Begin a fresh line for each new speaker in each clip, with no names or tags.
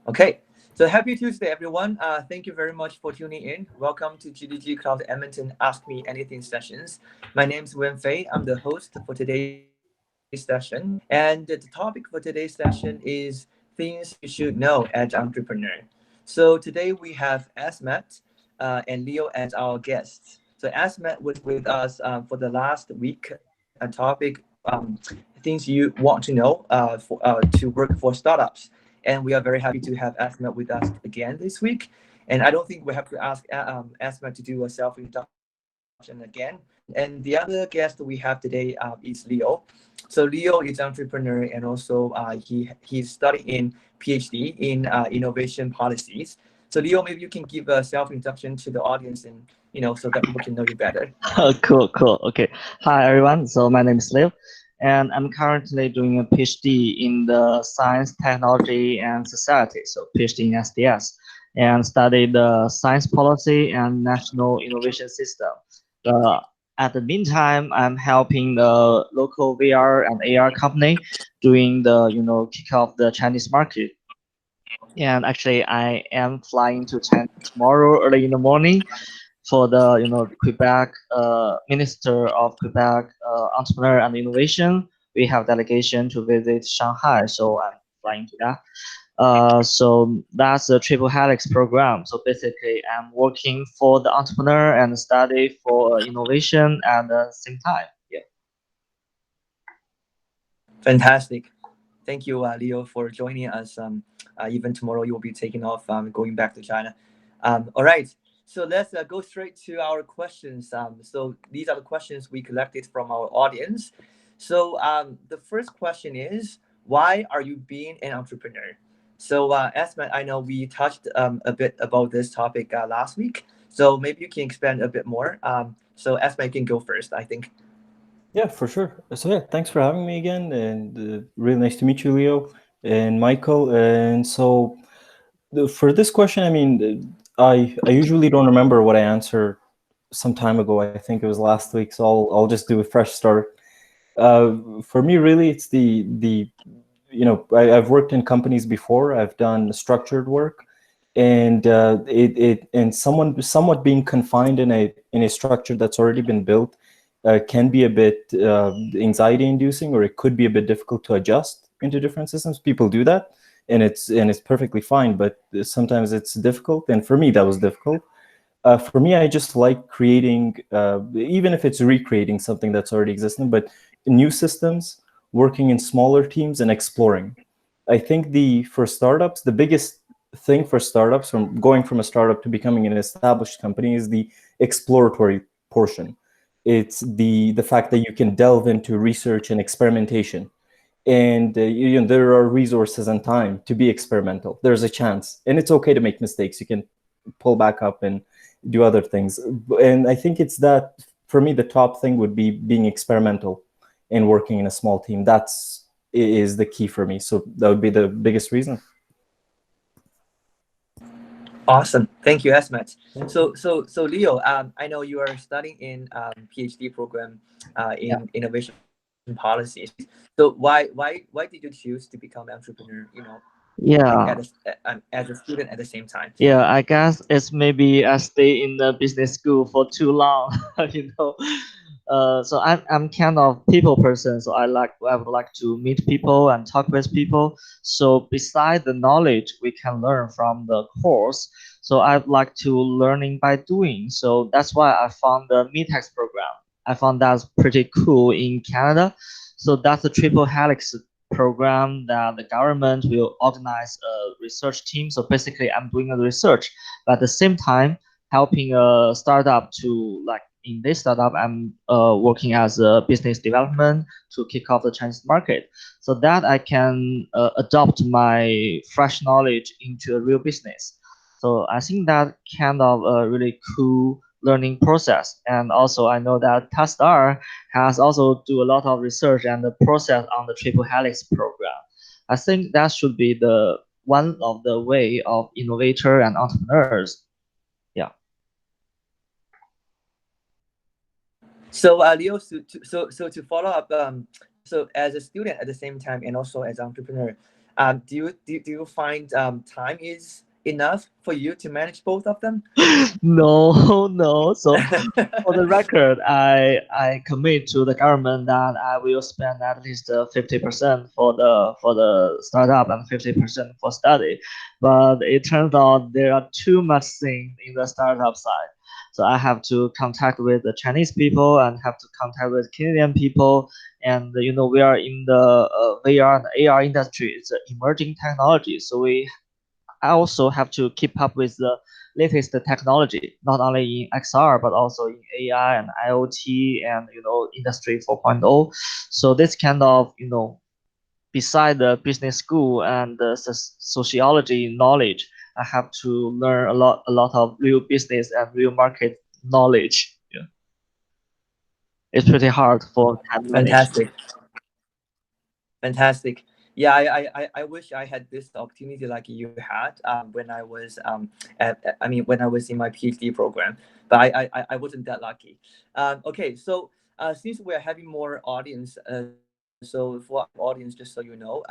Okay, so happy Tuesday, everyone. Thank you very much for tuning in. Welcome to GDG Cloud Edmonton Ask Me Anything sessions. My name is Wen Fei. I'm the host for today's session. And the topic for today's session is things you should know as an entrepreneur. So today we have Esmat and Leo as our guests. So Esmat was with us for the last week, a topic things you want to know to work for startups. And we are very happy to have Asma with us again this week. And I don't think we have to ask Asma to do a self introduction again. And the other guest we have today is Leo. So Leo is entrepreneur and also he's studying in PhD in innovation policies. So Leo, maybe you can give a self introduction to the audience and so that people can know you better.
Cool, cool. Okay. Hi, everyone. So my name is Liv, and I'm currently doing a PhD in the Science, Technology, and Society. So PhD in SDS, and study the science policy and national innovation system. Uh, at the meantime, I'm helping the local VR and AR company doing the kick off the Chinese market. And actually, I am flying to China tomorrow early in the morning for the Quebec Minister of Quebec Entrepreneur and Innovation. We have delegation to visit Shanghai, so I'm flying to that. So that's a triple helix program. So basically, I'm working for the entrepreneur and study for innovation at the same time. Yeah.
Fantastic. Thank you, Leo, for joining us. Even tomorrow, you will be taking off, going back to China. All right. So let's go straight to our questions. So these are the questions we collected from our audience. So the first question is, why are you being an entrepreneur? So Esmet, I know we touched a bit about this topic last week. So maybe you can expand a bit more. So Esmet, you can go first, I think.
Yeah, for sure. So yeah, thanks for having me again, and really nice to meet you, Leo and Michael. And so for this question, I mean, I usually don't remember what I answered some time ago. I think it was last week, so I'll just do a fresh start. For me, really, it's the I've worked in companies before. I've done structured work, and and someone somewhat being confined in a structure that's already been built can be a bit anxiety inducing, or it could be a bit difficult to adjust into different systems. People do that, and it's perfectly fine, but sometimes it's difficult, and for me that was difficult. For me, I just like creating, even if it's recreating something that's already existing, but new systems, working in smaller teams and exploring. I think for startups, the biggest thing for startups, from going from a startup to becoming an established company, is the exploratory portion. It's the fact that you can delve into research and experimentation, and there are resources and time to be experimental. There's a chance, and it's okay to make mistakes. You can pull back up and do other things. And I think it's that, for me, the top thing would be being experimental and working in a small team. That's is the key for me. So that would be the biggest reason.
Awesome. Thank you, Esmet.
Yeah.
So Leo, I know you are studying in PhD program
Yeah.
in innovation policies. So why did you choose to become an entrepreneur? Like
Yeah.
as a student at the same time.
Yeah, I guess it's maybe I stay in the business school for too long, you know. So I'm kind of people person, so I would like to meet people and talk with people. So beside the knowledge we can learn from the course, so I'd like to learning by doing. So that's why I found the MeTex program. I found that's pretty cool in Canada. So that's a triple helix program that the government will organize a research team. So basically, I'm doing a research, but at the same time, helping a startup to like in this startup, I'm working as a business development to kick off the Chinese market, so that I can adopt my fresh knowledge into a real business. So I think that kind of a really cool learning process. And also, I know that Tastar has also do a lot of research and the process on the triple helix program. I think that should be the one of the way of innovator and entrepreneurs. Yeah.
So Leo, so to follow up, so as a student at the same time and also as an entrepreneur, Do you find time is enough for you to manage both of them?
No, no. So for the record, I commit to the government that I will spend at least 50% for the startup and 50% for study. But it turns out there are too much things in the startup side. So I have to contact with the Chinese people and have to contact with Canadian people. And we are in the VR and AR industry. It's an emerging technology. So I also have to keep up with the latest technology, not only in XR but also in AI and IoT and Industry 4.0. So this kind of beside the business school and the sociology knowledge, I have to learn a lot of real business and real market knowledge. Yeah, it's pretty hard for time management.
Fantastic. Fantastic. Yeah, I wish I had this opportunity like you had when I was when I was in my PhD program, but I wasn't that lucky. Okay, so since we're having more audience, so for our audience, just so you know,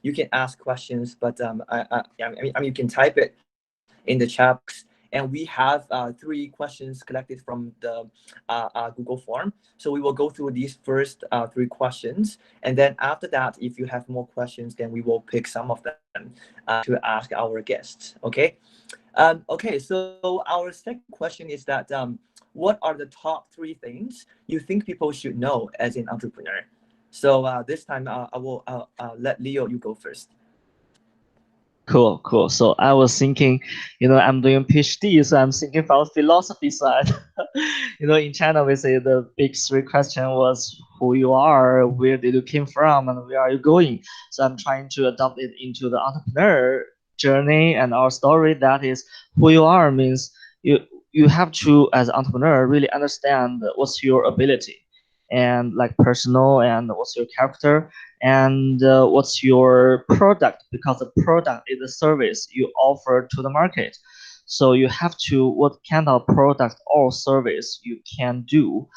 you can ask questions, but I mean you can type it in the chat box, and we have three questions collected from the Google form. So we will go through these first three questions, and then after that, if you have more questions, then we will pick some of them to ask our guests. Okay. Okay. So our second question is that what are the top three things you think people should know as an entrepreneur? So this time I will let Leo you go first.
Cool, cool. So I was thinking, I'm doing PhD, so I'm thinking from philosophy side. In China, we say the big three question was who you are, where did you came from, and where are you going. So I'm trying to adopt it into the entrepreneur journey and our story. That is, who you are means you have to, as an entrepreneur, really understand what's your ability and like personal and what's your character and what's your product, because the product is a service you offer to the market. So you have to what kind of product or service you can do.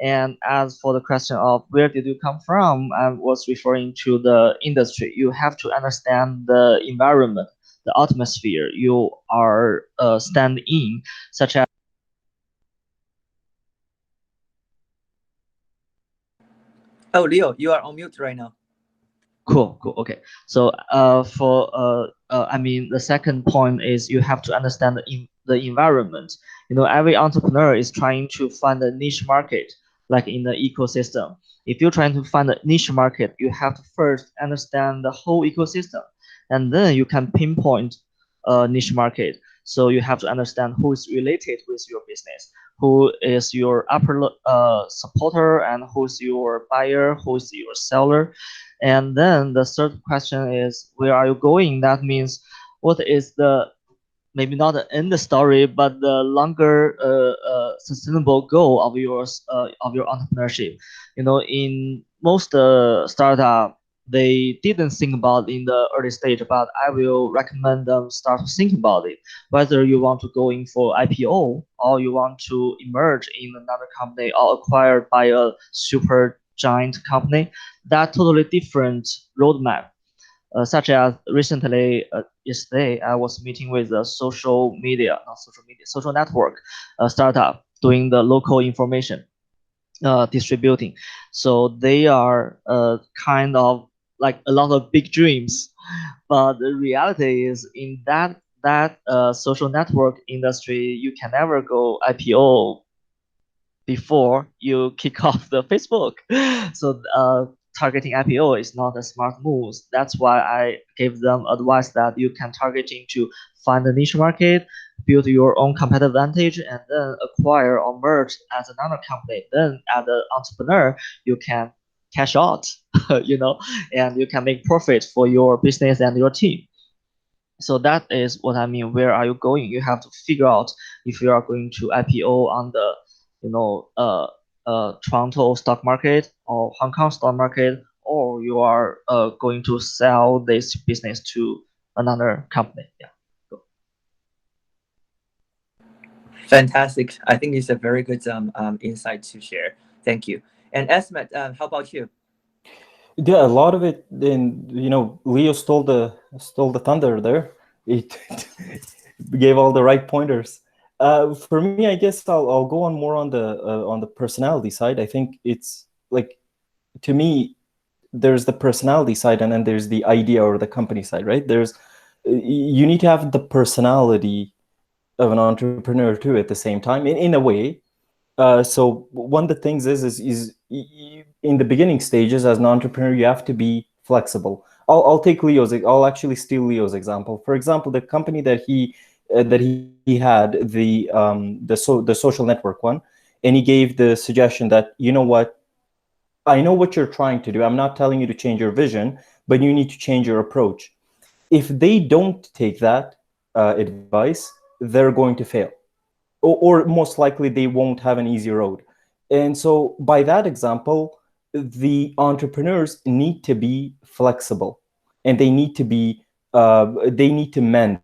And as for the question of where did you come from, I was referring to the industry. You have to understand the environment, the atmosphere you are standing in, such as
Oh, Leo, you are on mute right now.
cool, cool. Okay. So, I mean, the second point is you have to understand the environment. Every entrepreneur is trying to find a niche market, like in the ecosystem. If you're trying to find a niche market, you have to first understand the whole ecosystem, and then you can pinpoint a niche market. So you have to understand who is related with your business, who is your upper supporter, and who's your buyer, who's your seller. And then the third question is, where are you going? That means what is the maybe not the end story, but the longer sustainable goal of your entrepreneurship. In most startup, they didn't think about in the early stage, but I will recommend them start to think about it. Whether you want to go in for IPO or you want to emerge in another company or acquired by a super giant company, that totally different roadmap. Such as recently, yesterday, I was meeting with a social network startup doing the local information distributing. So they are kind of like a lot of big dreams, but the reality is in that social network industry, you can never go IPO before you kick off the Facebook. So targeting IPO is not a smart move. That's why I gave them advice that you can targeting to find a niche market, build your own competitive advantage, and then acquire or merge as another company. Then as an entrepreneur, you can cash out, and you can make profit for your business and your team. So that is what I mean. Where are you going? You have to figure out if you are going to IPO on the, Toronto stock market or Hong Kong stock market, or you are going to sell this business to another company. Yeah. Cool.
Fantastic. I think it's a very good insight to share. Thank you. And Esmat, how about you?
Yeah, a lot of it. Then Leo stole the thunder there. It gave all the right pointers. For me, I guess I'll go on more on the personality side. I think it's like, to me, there's the personality side, and then there's the idea or the company side, right? You need to have the personality of an entrepreneur too at the same time, in a way. So one of the things in the beginning stages as an entrepreneur, you have to be flexible. I'll take Leo's. I'll actually steal Leo's example. For example, the company that he had, the social network one, and he gave the suggestion that, I know what you're trying to do. I'm not telling you to change your vision, but you need to change your approach. If they don't take that advice, they're going to fail, or most likely they won't have an easy road. And so, by that example, the entrepreneurs need to be flexible, and they need to mend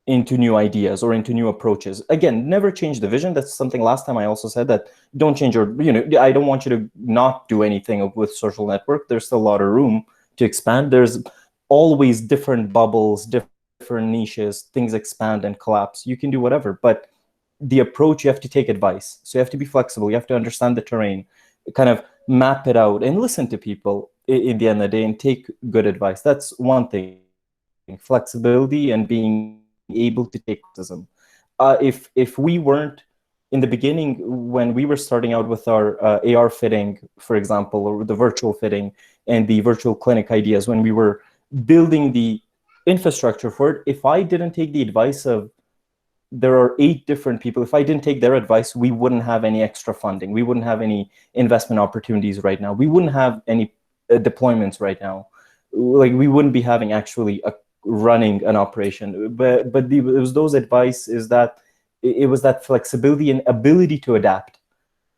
into new ideas or into new approaches. Again, never change the vision. That's something last time I also said, that don't change your, I don't want you to not do anything with social network. There's still a lot of room to expand. There's always different bubbles, different niches, things expand and collapse. You can do whatever, but the approach, you have to take advice. So you have to be flexible. You have to understand the terrain, kind of map it out, and listen to people in the end of the day, and take good advice. That's one thing. Flexibility and being able to take criticism. If we weren't, in the beginning, when we were starting out with our AR fitting, for example, or the virtual fitting and the virtual clinic ideas, when we were building the infrastructure for it, if I didn't take the advice of, there are 8 different people, if I didn't take their advice, we wouldn't have any extra funding. We wouldn't have any investment opportunities right now. We wouldn't have any deployments right now. Like, we wouldn't be having actually running an operation. But it was those advice, is that it was that flexibility and ability to adapt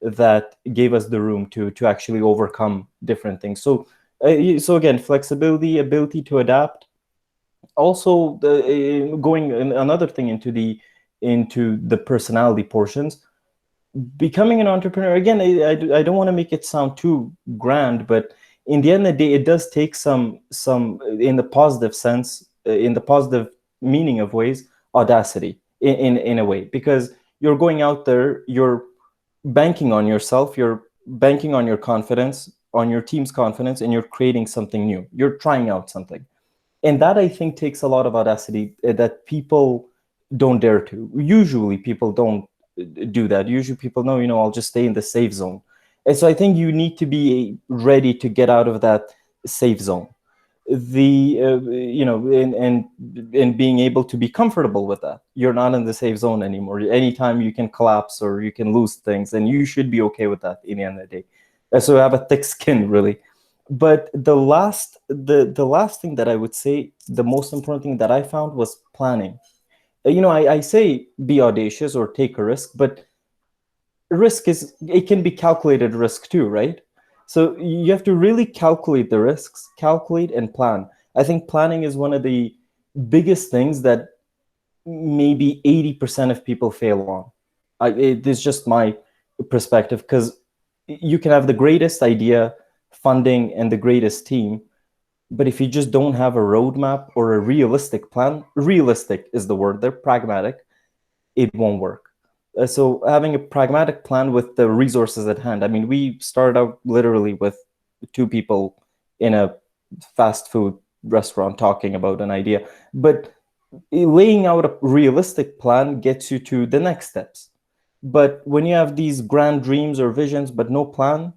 that gave us the room to actually overcome different things. So again, flexibility, ability to adapt. Also, going another thing into the personality portions, becoming an entrepreneur, again, I don't want to make it sound too grand, but in the end of the day, it does take some, in the positive sense, in the positive meaning of ways, audacity in a way, because you're going out there, you're banking on yourself, you're banking on your confidence, on your team's confidence, and you're creating something new. You're trying out something. And that, I think, takes a lot of audacity that people don't dare to. Usually people don't do that. Usually people know, I'll just stay in the safe zone. And so I think you need to be ready to get out of that safe zone. And being able to be comfortable with that. You're not in the safe zone anymore. Anytime you can collapse or you can lose things, and you should be okay with that in the end of the day. So have a thick skin, really. But the last thing that I would say, the most important thing that I found, was planning. I say be audacious or take a risk, but it can be calculated risk too, right? So you have to really calculate the risks, calculate and plan. I think planning is one of the biggest things that maybe 80% of people fail on. It is just my perspective, because you can have the greatest idea, funding, and the greatest team, but if you just don't have a roadmap or a realistic plan, realistic is the word, they're pragmatic, it won't work. So having a pragmatic plan with the resources at hand. I mean, we started out literally with 2 people in a fast food restaurant talking about an idea, but laying out a realistic plan gets you to the next steps. But when you have these grand dreams or visions but no plan,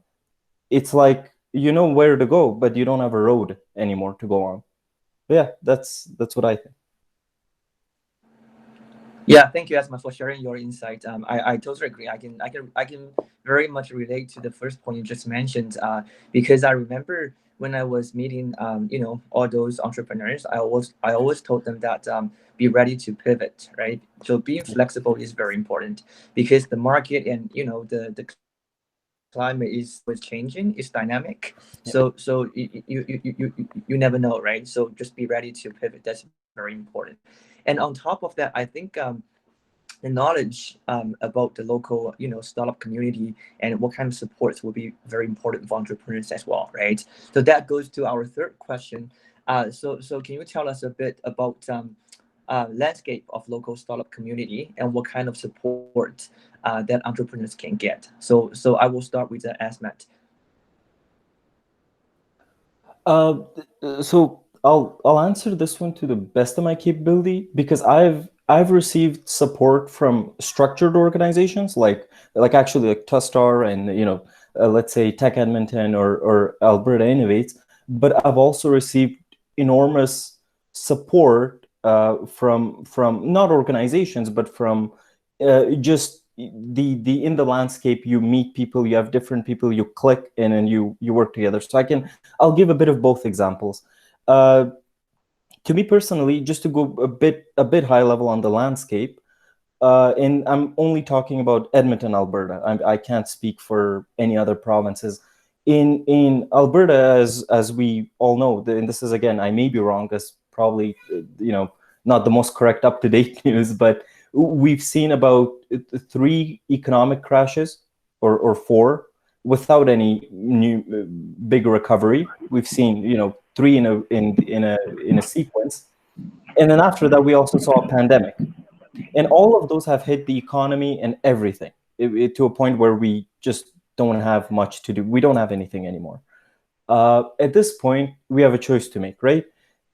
it's like, you know where to go, but you don't have a road anymore to go on. But yeah, that's what I think.
Yeah, thank you, Esma, for sharing your insight. I totally agree. I can very much relate to the first point you just mentioned. Because I remember when I was meeting, all those entrepreneurs, I always told them that be ready to pivot, right? So being flexible is very important, because the market and the climate is always changing, is dynamic. So
Yeah.
you never know, right? So just be ready to pivot. That's very important. And on top of that, I think the knowledge about the local, startup community and what kind of supports will be very important for entrepreneurs as well, right? So that goes to our third question. So can you tell us a bit about landscape of local startup community and what kind of support that entrepreneurs can get? So I will start with the Esmat.
Uh, so I'll answer this one to the best of my capability, because I've received support from structured organizations like actually like Tustar and let's say Tech Edmonton or Alberta Innovates, but I've also received enormous support from not organizations but from just the in the landscape. You meet people, you have different people, you click in and you work together. So I'll give a bit of both examples. uh, to me personally, just to go a bit high level on the landscape, and I'm only talking about Edmonton, Alberta. I can't speak for any other provinces. In Alberta, as we all know, and this is, again, I may be wrong, as probably not the most correct up to date news, but we've seen about 3 economic crashes, or 4, without any new big recovery. We've seen 3 in a sequence, and then after that we also saw a pandemic, and all of those have hit the economy and everything, to a point where we just don't have much to do. We don't have anything anymore. At this point, we have a choice to make, right?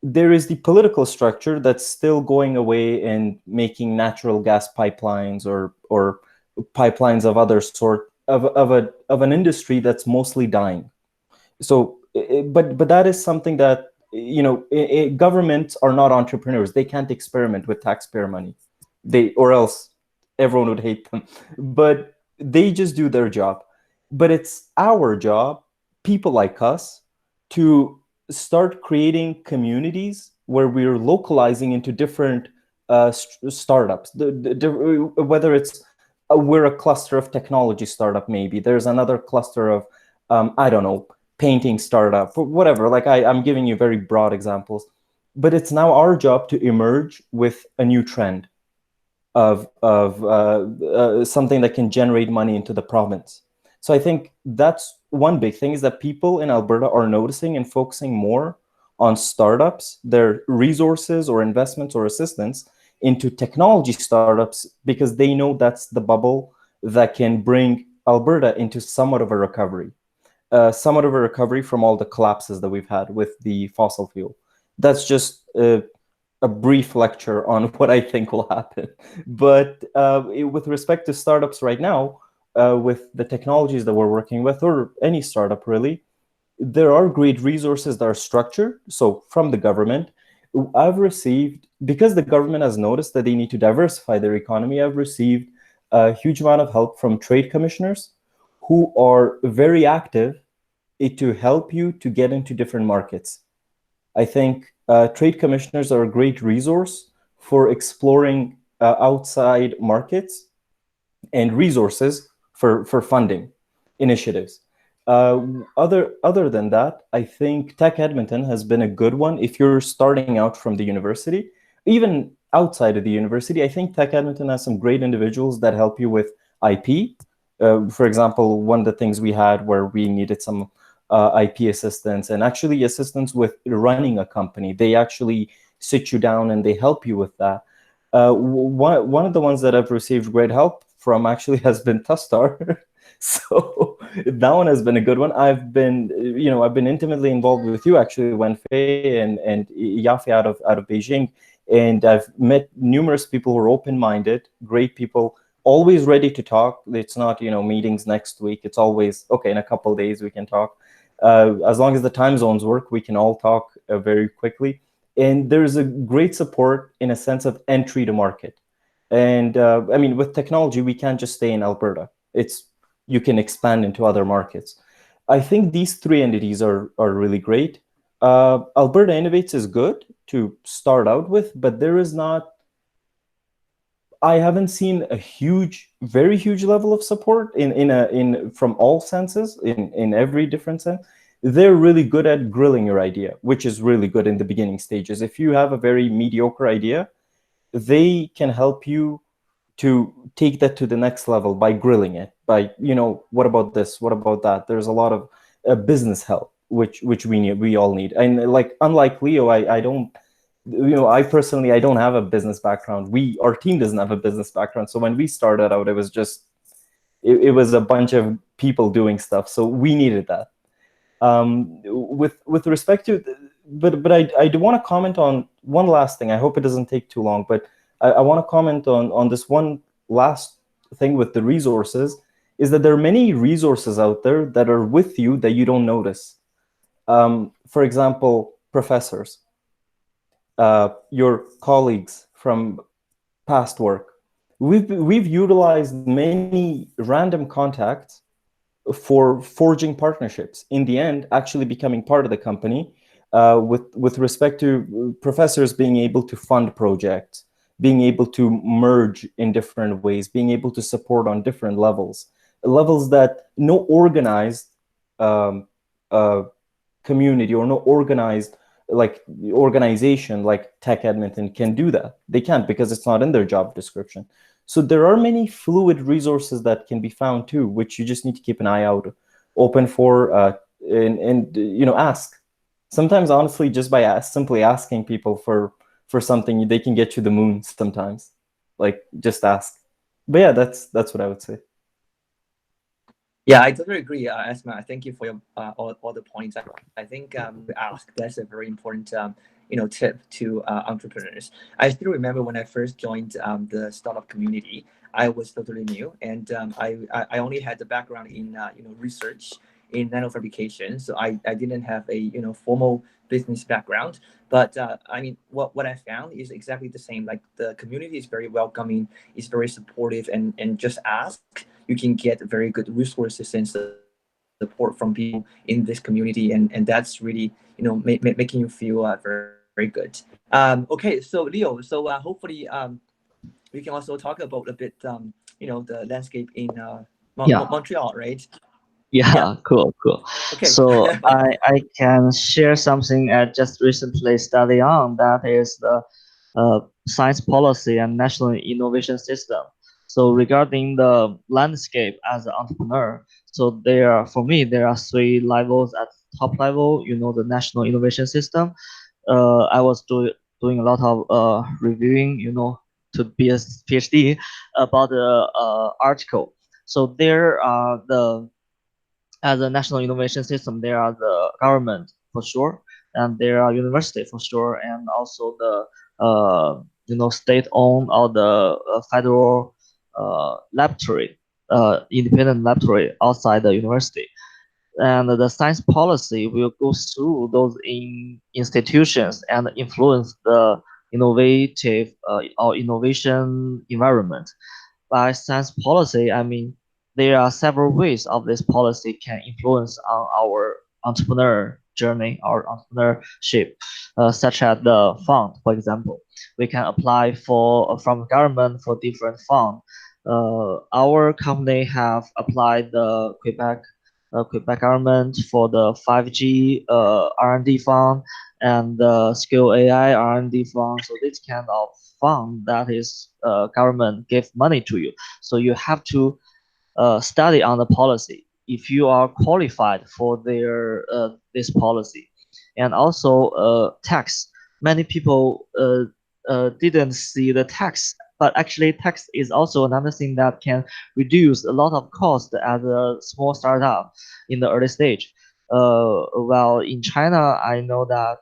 There is the political structure that's still going away and making natural gas pipelines or pipelines of other sort of an industry that's mostly dying. So, but that is something that governments are not entrepreneurs. They can't experiment with taxpayer money. Or else everyone would hate them. But they just do their job. But it's our job, people like us, to start creating communities where we're localizing into different startups. Whether it's we're a cluster of technology startup, maybe there's another cluster of I don't know, painting startup, whatever. Like I'm giving you very broad examples, but it's now our job to emerge with a new trend of something that can generate money into the province. So I think that's one big thing, is that people in Alberta are noticing and focusing more on startups, their resources or investments or assistance into technology startups, because they know that's the bubble that can bring Alberta into somewhat of a recovery. Somewhat of a recovery from all the collapses that we've had with the fossil fuel. That's just a brief lecture on what I think will happen. But with respect to startups right now, with the technologies that we're working with, or any startup really, there are great resources that are structured. So from the government, I've received, because the government has noticed that they need to diversify their economy, I've received a huge amount of help from trade commissioners who are very active to help you to get into different markets. I think trade commissioners are a great resource for exploring outside markets and resources for funding initiatives. Other than that, I think Tech Edmonton has been a good one. If you're starting out from the university, even outside of the university, I think Tech Edmonton has some great individuals that help you with IP. For example, one of the things we had where we needed some IP assistance, and actually assistance with running a company. They actually sit you down and they help you with that. One of the ones that I've received great help from actually has been Tustar. So that one has been a good one. I've been intimately involved with you actually, Wenfei and Yafi out of Beijing, and I've met numerous people who are open-minded, great people, always ready to talk. It's not meetings next week. It's always okay, in a couple of days we can talk. As long as the time zones work, we can all talk very quickly. And there's a great support in a sense of entry to market. And I mean, with technology, we can't just stay in Alberta. You can expand into other markets. I think these 3 entities are really great. Alberta Innovates is good to start out with, but there is not, I haven't seen a very huge level of support in from all senses, in every different sense. They're really good at grilling your idea, which is really good in the beginning stages. If you have a very mediocre idea, they can help you to take that to the next level by grilling it, by, what about this, what about that. There's a lot of business help, which we all need. And like, unlike Leo, I don't, I personally, I don't have a business background. Our team doesn't have a business background. So when we started out, it was just, it was a bunch of people doing stuff. So we needed that. With respect to, but I do want to comment on one last thing. I hope it doesn't take too long, but I want to comment on this one last thing with the resources, is that there are many resources out there that are with you that you don't notice. For example, professors, your colleagues from past work. We've utilized many random contacts for forging partnerships. In the end, actually becoming part of the company, with respect to professors being able to fund projects, being able to merge in different ways, being able to support on different levels that no organized community or no organized organization like Tech Edmonton can do that. They can't, because it's not in their job description. So there are many fluid resources that can be found too, which you just need to keep an eye out open for, and ask. Sometimes, honestly, just by simply asking people for something, they can get you the moon sometimes. Like, just ask. But yeah, that's what I would say.
Yeah, I totally agree, Esma. Thank you for your all the points. I think ask, that's a very important tip to entrepreneurs. I still remember when I first joined the startup community. I was totally new, and I only had the background in research in nanofabrication, so I didn't have a formal business background. But I mean, what I found is exactly the same. Like, the community is very welcoming, is very supportive, and just ask, you can get very good resources and support from people in this community, and that's really making you feel very good. Okay, so Leo, so hopefully we can also talk about a bit the landscape in
Yeah.
Montreal, right? Yeah.
Yeah, cool.
Okay.
So I can share something I just recently studied on, that is the science policy and national innovation system. So regarding the landscape as an entrepreneur, so for me, there are three levels. At top level, the national innovation system. I was doing a lot of reviewing, to be a PhD about the article. So there are the as a national innovation system, there are the government for sure, and there are university for sure, and also the state-owned or the federal laboratory, independent laboratory outside the university. And the science policy will go through those institutions and influence the innovative or innovation environment. By science policy, I mean there are several ways of this policy can influence on our entrepreneur journey or entrepreneurship, such as the fund, for example. We can apply for from government for different fund. Our company have applied the Quebec government for the 5G R&D fund and the Skill AI R&D fund. So this kind of fund that is government give money to you. So you have to study on the policy if you are qualified for this policy, and also tax. Many people didn't see the tax, but actually tax is also another thing that can reduce a lot of cost as a small startup in the early stage. Well, in China, I know that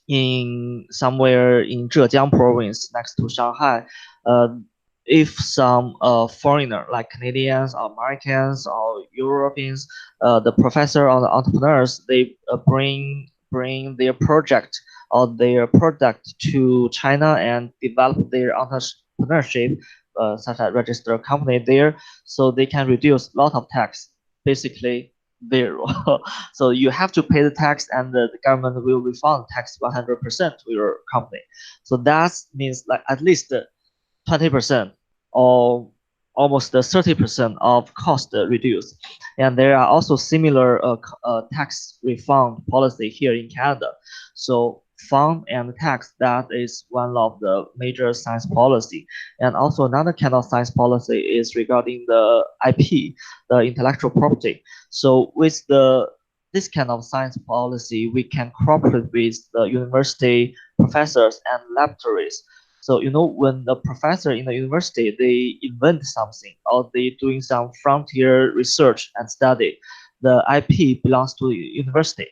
in somewhere in Zhejiang province next to Shanghai, uh, if some foreigner like Canadians or Americans or Europeans, the professor or the entrepreneurs, they bring their project or their product to China and develop their entrepreneurship, such as register a company there, so they can reduce a lot of tax. Basically, zero. So you have to pay the tax, and the government will refund tax 100% to your company. So that means like at least 20% or almost 30% of cost reduced. And there are also similar tax refund policy here in Canada. So fund and tax. That is one of the major science policy. And also another kind of science policy is regarding the IP, the intellectual property. So with this kind of science policy, we can cooperate with the university professors and laboratories. So when the professor in the university they invent something or they doing some frontier research and study, the IP belongs to the university.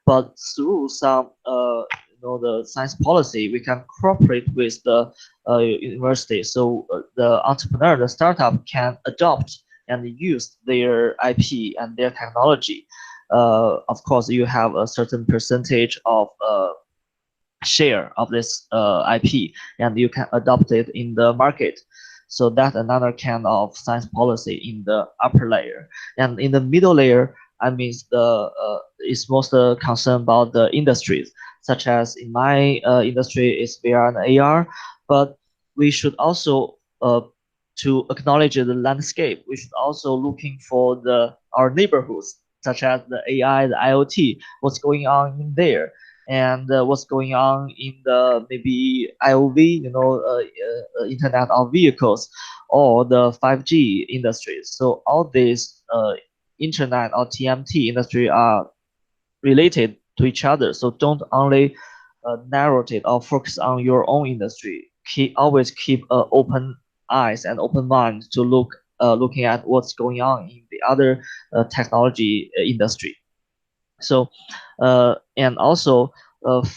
But through some the science policy, we can cooperate with the university. So the entrepreneur, the startup can adopt and use their IP and their technology. Of course, you have a certain percentage of share of this IP, and you can adopt it in the market. So that's another kind of science policy in the upper layer. And in the middle layer, I mean, is most concerned about the industries, such as in my industry is VR and AR, but we should also to acknowledge the landscape. We should also looking for our neighborhoods, such as the AI, the IoT, what's going on in there, and what's going on in the maybe IOV, Internet of Vehicles, or the 5G industries. So all these Internet or TMT industry are related to each other. So don't only narrow it or focus on your own industry. Always keep open eyes and open mind to looking at what's going on in the other technology industry. So and also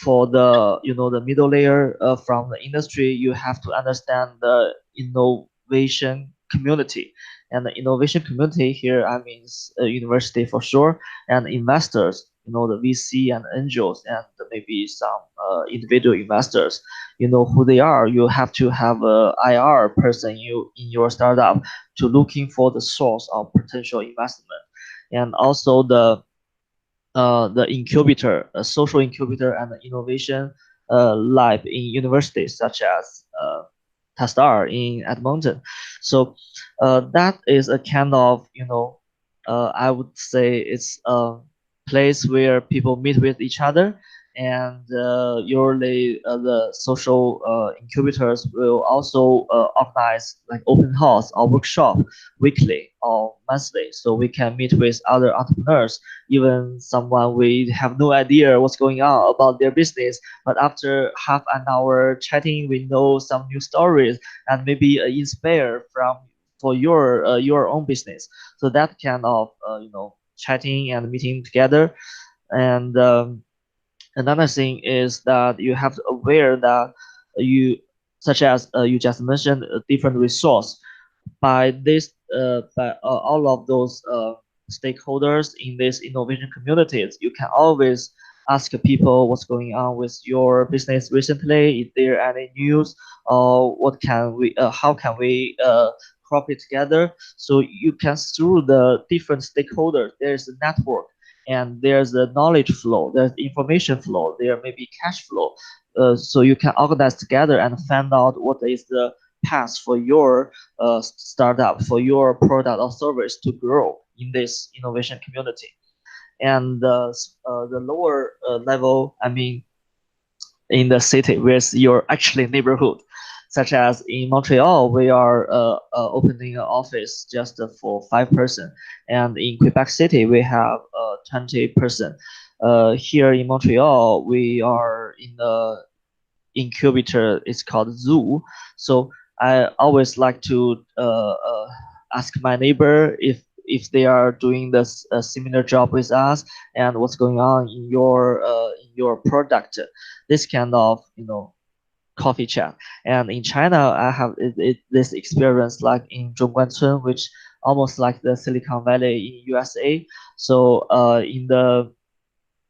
for the middle layer from the industry, you have to understand the innovation community. And the innovation community here, I mean university for sure, and investors, the VC and angels, and maybe some individual investors. You know who they are. You have to have a IR person in your startup to looking for the source of potential investment. And also the incubator, a social incubator, and the innovation lab in universities such as Tastar in Edmonton. So that is a kind of, I would say it's a place where people meet with each other. And usually the social incubators will also organize like open house or workshop weekly or monthly, so we can meet with other entrepreneurs, even someone we have no idea what's going on about their business, but after half an hour chatting we know some new stories and maybe inspire from for your own business. So that kind of chatting and meeting together. And another thing is that you have to aware that you, such as you just mentioned, different resource by all of those stakeholders in these innovation communities. You can always ask people what's going on with your business recently. Is there any news, or how can we cooperate together? So you can, through the different stakeholders, there's a network and there's a knowledge flow, there's information flow, there may be cash flow. So you can organize together and find out what is the path for your startup, for your product or service to grow in this innovation community. And the lower level, I mean, in the city, where's your actually neighborhood, such as in Montreal, we are opening an office just for 5 person, and in Quebec City we have 20 person. Here in Montreal, we are in the incubator. It's called Zoo. So I always like to ask my neighbor if they are doing this similar job with us and what's going on in your product. This kind of coffee chat. And in China, I have this experience like in Zhongguancun, which almost like the Silicon Valley in USA. So in the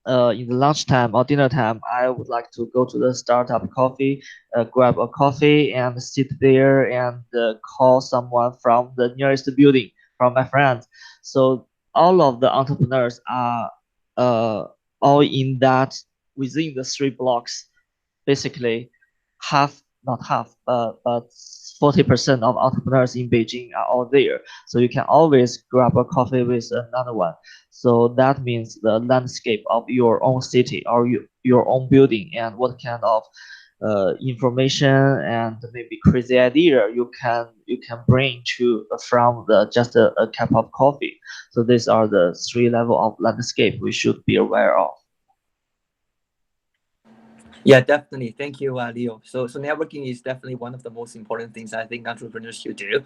lunchtime or dinner time, I would like to go to the startup coffee, grab a coffee and sit there and call someone from the nearest building, from my friends. So all of the entrepreneurs are all in that within the 3 blocks, basically half, not half, but 40% of entrepreneurs in Beijing are all there. So you can always grab a coffee with another one. So that means the landscape of your own city or your own building and what kind of information and maybe crazy idea you can bring to from the just a cup of coffee. So these are the three level of landscape we should be aware of.
Yeah, definitely. Thank you, Leo. So networking is definitely one of the most important things I think entrepreneurs should do,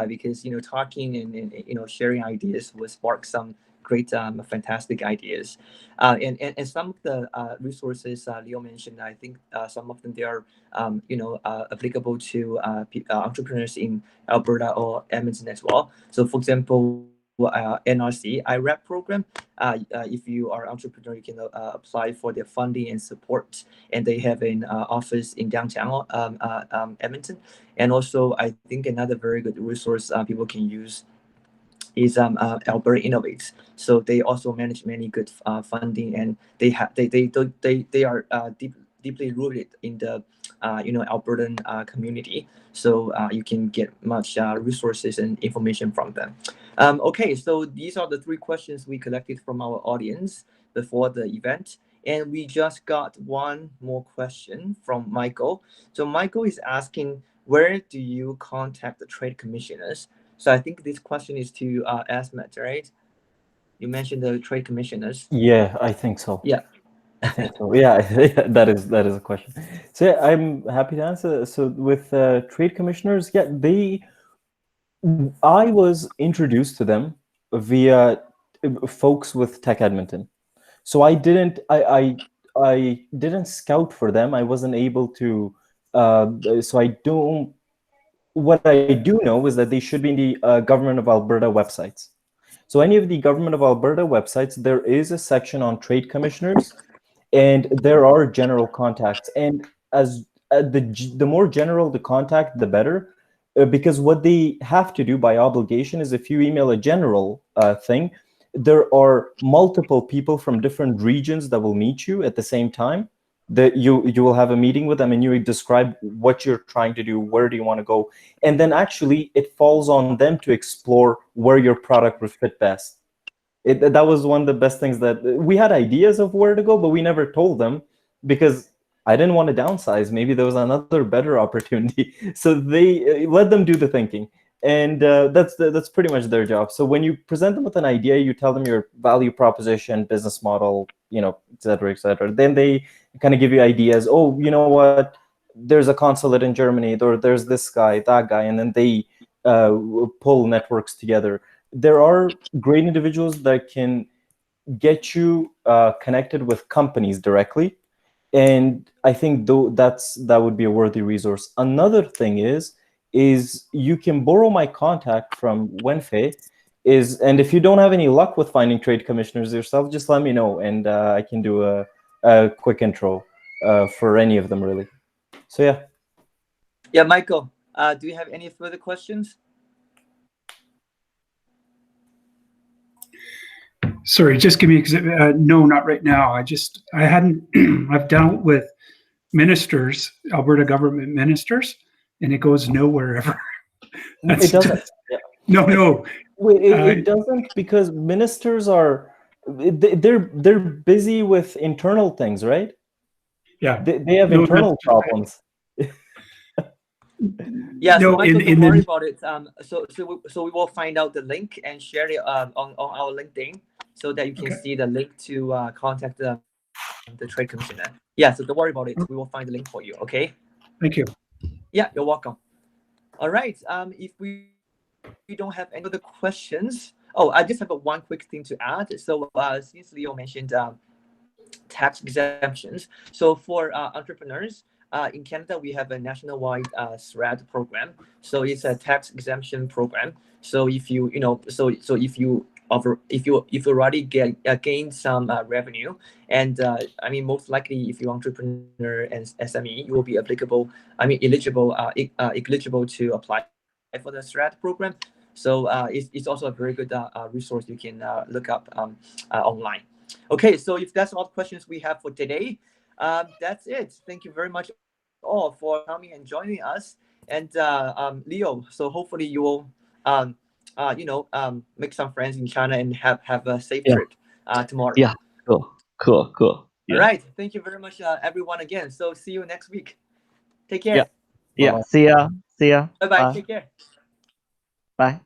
because talking and sharing ideas will spark some great, fantastic ideas, and some of the resources Leo mentioned. I think some of them they are applicable to entrepreneurs in Alberta or Edmonton as well. So, for example, NRC IRAP program. If you are entrepreneur, you can apply for their funding and support, and they have an office in downtown Edmonton. And also, I think another very good resource people can use is Alberta Innovates. So they also manage many good funding, and they are deeply rooted in the Albertan community. So you can get much resources and information from them. Okay, so these are the three questions we collected from our audience before the event. And we just got one more question from Michael. So Michael is asking, where do you contact the trade commissioners? So I think this question is to Esmat, right? You mentioned the trade commissioners.
Yeah, I think so.
Yeah.
I think so. Yeah, that is a question. So yeah, I'm happy to answer. So with trade commissioners, yeah, I was introduced to them via folks with Tech Edmonton. So I didn't scout for them. I wasn't able to. So I don't. What I do know is that they should be in the Government of Alberta websites. So any of the Government of Alberta websites, there is a section on trade commissioners, and there are general contacts. And as the more general the contact, the better, because what they have to do by obligation is if you email a general thing, there are multiple people from different regions that will meet you at the same time. That you will have a meeting with them, and you describe what you're trying to do, where do you want to go, and then actually it falls on them to explore where your product would fit best. That was one of the best things, that we had ideas of where to go, but we never told them because I didn't want to downsize. Maybe there was another better opportunity. So they let them do the thinking, and that's pretty much their job. So when you present them with an idea, you tell them your value proposition, business model, et cetera, et cetera. Then they kind of give you ideas. Oh, you know what? There's a consulate in Germany, or there's this guy, that guy, and then they pull networks together. There are great individuals that can get you connected with companies directly, and I think that would be a worthy resource. Another thing is you can borrow my contact from Wenfei. And if you don't have any luck with finding trade commissioners yourself, just let me know, and I can do a quick intro for any of them, really. So yeah.
Yeah, Michael, do you have any further questions?
Sorry, just give me no, not right now. I hadn't. I've dealt with ministers, Alberta government ministers, and it goes nowhere ever.
It doesn't. Yeah.
No.
It doesn't, because ministers they're busy with internal things, right?
Yeah,
they have internal problems.
Yeah, so
no,
Michael, don't worry about it. So we will find out the link and share it on our LinkedIn, so that you can see the link to contact the trade commissioner. Yeah, so don't worry about it. We will find the link for you. Okay.
Thank you.
Yeah, you're welcome. All right. If we don't have any other questions, I just have one quick thing to add. So since Leo mentioned tax exemptions, so for entrepreneurs in Canada, we have a nationwide SRAD program. So it's a tax exemption program. So if if you already gain some revenue, and I mean, most likely if you're entrepreneur and SME, you will be eligible to apply for the SRAD program. So it's also a very good resource you can look up online. Okay, so if that's all the questions we have for today, that's it. Thank you very much all for coming and joining us. And Leo, so hopefully you will make some friends in China and have a safe
Yeah.
trip tomorrow.
Yeah. Cool.
All
Yeah.
right. Thank you very much, everyone, again. So see you next week. Take care.
Yeah. Yeah.
Bye-bye.
See ya. See ya.
Bye bye.
Bye.
Take care.
Bye.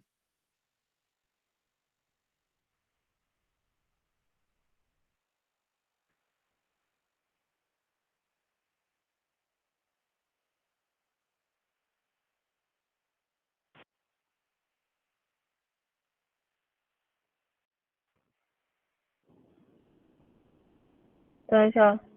等一下。